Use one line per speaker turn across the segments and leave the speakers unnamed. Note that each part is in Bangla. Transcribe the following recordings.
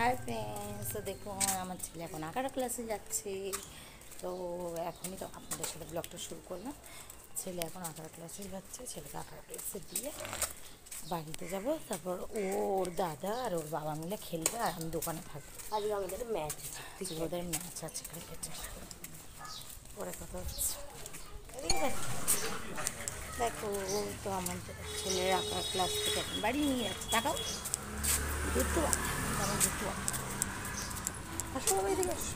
হাই ফ্রেন্ডস, তো দেখুন আমার ছেলে এখন আঁকার ক্লাসে যাচ্ছে। তো এখনই তো আপনাদের সাথে ব্লগটা শুরু করলাম। ছেলে এখন আঁকার ক্লাসে যাচ্ছে, ছেলেকে আঁকার ক্লাসে দিয়ে বাড়িতে যাব। তারপর ওর দাদা আর ওর বাবা মিলে খেলবে আর আমি দোকানে থাকবো।
আজকে আমাদের ম্যাচ
আজকে ওদের ম্যাচ আছে ক্রিকেটের। পরে কথা হচ্ছে। দেখো তো আমাদের ছেলের আঁকার ক্লাস থেকে এখন বাড়ি নিয়ে যাচ্ছে। টাকাও দেখতে তেমন দেখতে আসো বাবা, এদিকে আসো।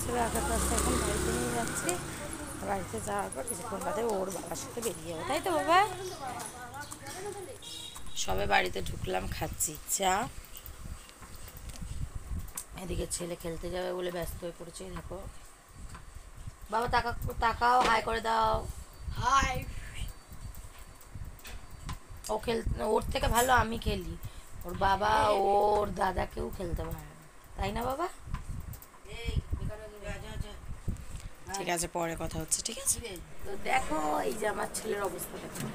ছেলে আঁকার ক্লাসটা এখন বাড়িতে নিয়ে যাচ্ছি। বাড়িতে যাওয়ার পর কিছুক্ষণ বাদে ওর বাবার সাথে বেরিয়ে যাবো, তাই তো বাবা? সবে বাড়িতে ঢুকলাম, খাচ্ছি চা। এদিকে ছেলে খেলতে যাবে বলে ব্যস্ত হয়ে পড়েছে। দেখো বাবা, তাকাও, হাই করে দাও।
হাই।
ও ওর থেকে ভালো আমি খেলি। ওর বাবা ওর দাদা কেউ খেলতে পারে না, তাই না বাবা? ঠিক আছে, পরে কথা হচ্ছে, ঠিক আছে? তো দেখো এই যে আমার ছেলের অবস্থা দেখো।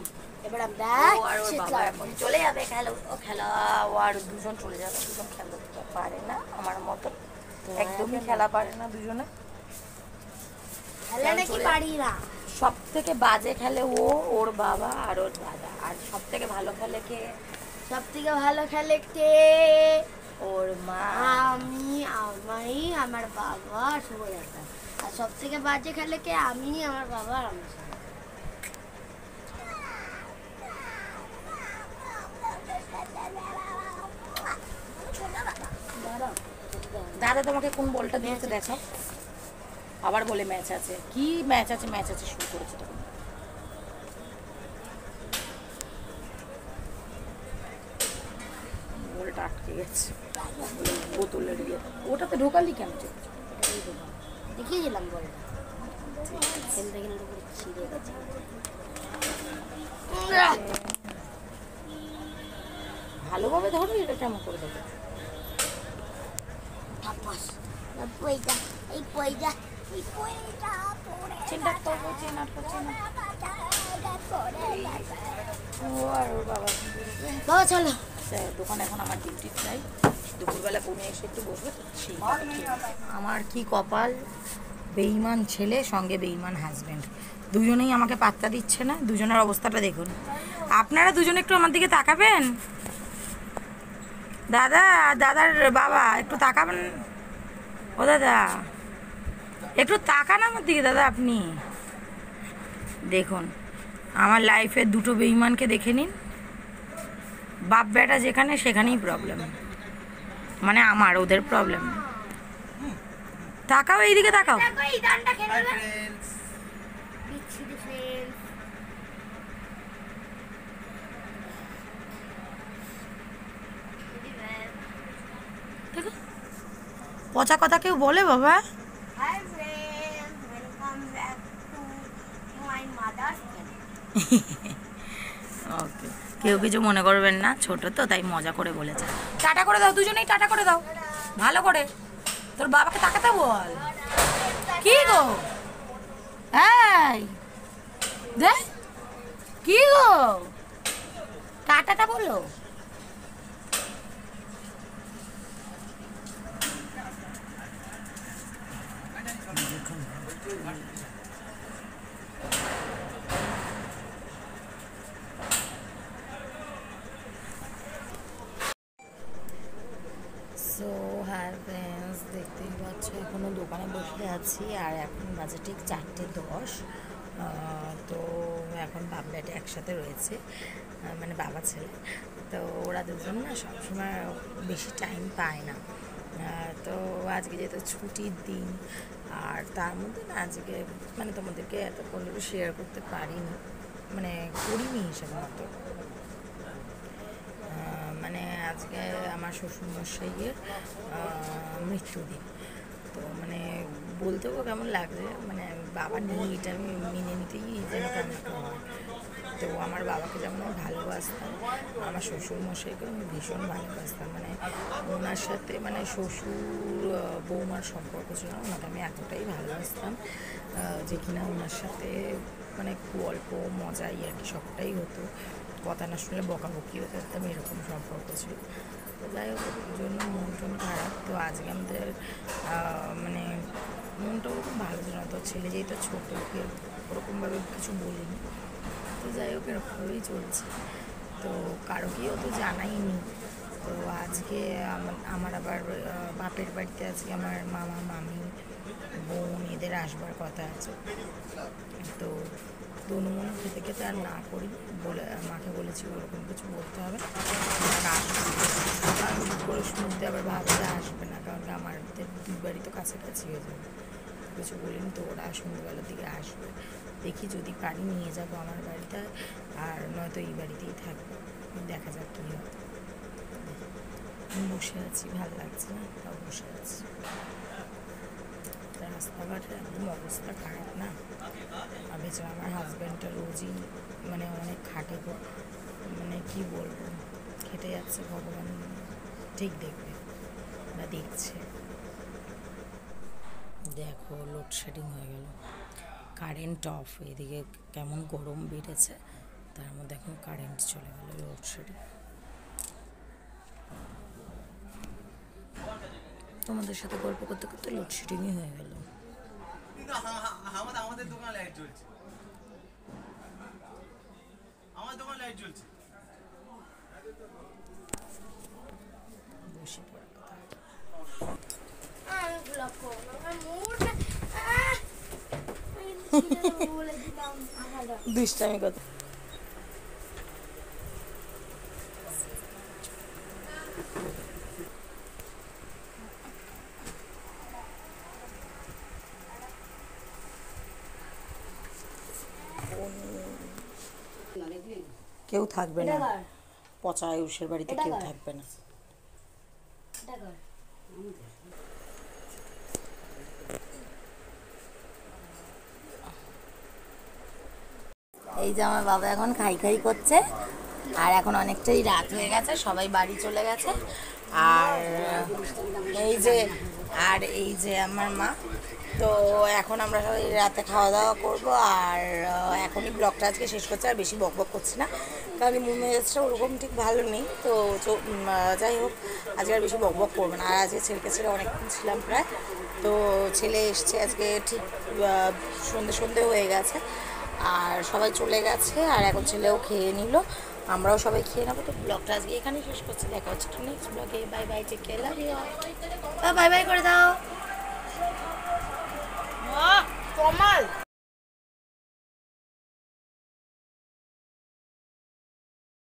এবার আমরা
ও আর ওর বাবা এখন চলে যাবে খেলা। ও আর দুজন চলে যাবে, দুজন খেলতে পারে না আমার মতো, একদমই খেলা পারে না দুজনে।
খেলা নাকি পারি না,
সব থেকে বাজে খেলে ও, ওর বাবা আর ওর দাদা। আর সব থেকে ভালো খেলে কে?
সব থেকে ভালো খেলে কে?
ওর মা,
আমি আমার বাবা আর শুভযাত্রা। আর সব থেকে বাজে খেলে কে? আমি, আমার বাবা আর আমার স্বামী।
দাদা তোমাকে কোন বলটা দিয়েছে দেখো। আবার বলে ম্যাচ আছে, কি ম্যাচ আছে ম্যাচ আছে শুরু করেছে তখন। বলটা আটকে গেছে বোতলের ইয়ে। ওটাতে ঢোকালি কেন?
দেখিয়েছিলাম বলটা, খেলতে খেলতে পুরো ছিঁড়ে গেছে।
ভালোভাবে ধরো, এটা কেমন করে দেবো? ও আর ওর বাবা
বাবা চলো।
দোকানে এখন আমার ডিউটি নাই, দুপুরবেলা কমে এসে একটু বসবে তো সেই। আমার কি কপাল, বেঈমান ছেলে সঙ্গে বেঈমান হাজব্যান্ড, দুজনেই আমাকে পাত্তা দিচ্ছে না। দুজনের অবস্থাটা দেখুন। আপনারা দুজনে একটু আমার দিকে তাকাবেন। দাদা, দাদার বাবা একটু তাকাবেন। ও দাদা একটু তাকান আমার দিকে। দাদা আপনি দেখুন, আমার লাইফের দুটো বেঈমানকে দেখে নিন। বাপ বেটা যেখানে সেখানেই প্রবলেম, মানে আমার ওদের প্রবলেম। তাকাও, এইদিকে তাকাও। পচা কথা কেউ বলে বাবা? ওকে, কেউ কিছু মনে করবেন না, ছোট তো তাই মজা করে বলেছে। টাটা করে দাও, দুজনেই টাটা করে দাও ভালো করে। তোর বাবাকে তাকাতে বল। কি গো, এই দে, কি গো, টাটাটা বলো। সো হ্যাঁ ফ্রেন্ডস, দেখতেই পাচ্ছ এখনও দোকানে বসে আছি। আর এখন বাজে ঠিক 4:10। তো এখন বাপ বেটা একসাথে রয়েছে, মানে বাবা ছেলে। তো ওরা দুজন না সবসময় বেশি টাইম পায় না। তো আজকে যেহেতু ছুটির দিন, আর তার মধ্যে না আজকে মানে তোমাদেরকে এতক্ষণ শেয়ার করতে পারিনি, মানে করিনি হিসাবে মতো। মানে আজকে আমার শ্বশুরমশাইয়ের মৃত্যুদিন। তো মানে বলতেও কেমন লাগছে, মানে বাবা নেই এটা আমি মেনে নিতেই যেন কেমন একটা হয়। তো আমার বাবাকে যেমন আমি ভালোবাসতাম, আমার শ্বশুরমশাইকেও আমি ভীষণ ভালোবাসতাম। মানে ওনার সাথে মানে শ্বশুর বৌমার সম্পর্ক ছিল, ওনাকে আমি এতটাই ভালোবাসতাম যে কিনা ওনার সাথে মানে খুব অল্প মজাই আর কি সবটাই হতো। কথা না শুনলে বকাবকিও করতাম, এরকম সম্পর্ক ছিল। তো যাই হোক, ওর জন্য মন টন খারাপ। তো আজকে আমাদের মানে মনটা ওরকম ভালো ছিল না। তো ছেলে যেহেতু ছোটো, ওকে ওরকমভাবে কিছু বলিনি। তো যাই হোক, এরকমভাবেই চলছে। তো কারোকেও তো জানাইনি। তো আজকে আমার আবার বাপের বাড়িতে আজকে আমার মামা মামি বোন এদের আসবার কথা আছে। তো দনুমনু খেতে খেতে আর না করি বলে মাকে বলেছি ওরকম কিছু বলতে হবে না, কারণ পুরুষ মধ্যে আবার ভাবতে আসবে না, কারণ আমাদের দুই বাড়ি তো কাছাকাছি হয়ে যাবে। কিছু বলিনি, তো ওরা সন্ধ্যেবেলার দিকে আসবে। দেখি যদি পারি নিয়ে যাবো আমার বাড়িতে, আর নয়তো এই বাড়িতেই থাকবো, দেখা যাক কী হয়। বসে আছি, ভালো লাগছে না, তাও বসে আছি। রাস্তাঘাটে একদম অবস্থা খারাপ না। আর বেচারা আমার হাজব্যান্ডটা রোজই মানে অনেক খাটে, তো মানে কী বলবো, খেটে যাচ্ছে, ভগবান ঠিক দেখবে বা দেখছে। দেখো লোডশেডিং হয়ে গেল, কারেন্ট অফ, এদিকে কেমন গরম বেড়েছে, তার মধ্যে এখন কারেন্ট চলে গেল, লোডশেডিং। তোমাদের সাথে গল্প করতে করতে লোডশেডিংই হয়ে গেল।
আমাদের দোকানে লাইট জ্বলছে, আমার দোকানে লাইট জ্বলছে।
বসে পড়ার কথা।
আমি ব্লগ করবো, আমার বলে দিলাম ভালো।
দুষ্টামি কথা। কেউ থাকবে না, পচা আয়ুষের বাড়িতে কেউ থাকবে না। এই যে আমার বাবা এখন খাই খাই করছে, আর এখন অনেকটাই রাত হয়ে গেছে, সবাই বাড়ি চলে গেছে। আর এই যে আমার মা। তো এখন আমরা সবাই রাতে খাওয়া দাওয়া করবো, আর এখনই ব্লগটা আজকে শেষ করছে, আর বেশি বকবক করছি না, কারণ মন মেজাজটা ওরকম ঠিক ভালো নেই। তো যাই হোক, আজকে আর বেশি বকবক করবো না। আর আজকে ছেলেকে ছেড়ে অনেকক্ষণ ছিলাম প্রায়। তো ছেলে এসছে আজকে ঠিক সন্ধে হয়ে গেছে, আর সবাই চলে গেছে, আর এখন ছেলেও খেয়ে নিল, আমরাও সবাই খেয়ে নেবো। তো ব্লগটা আজকে এখানেই শেষ করছি, দেখা হচ্ছে নেক্সট ব্লগে। Bye bye, take care, love you. Bye bye করে দাও।
কমাল।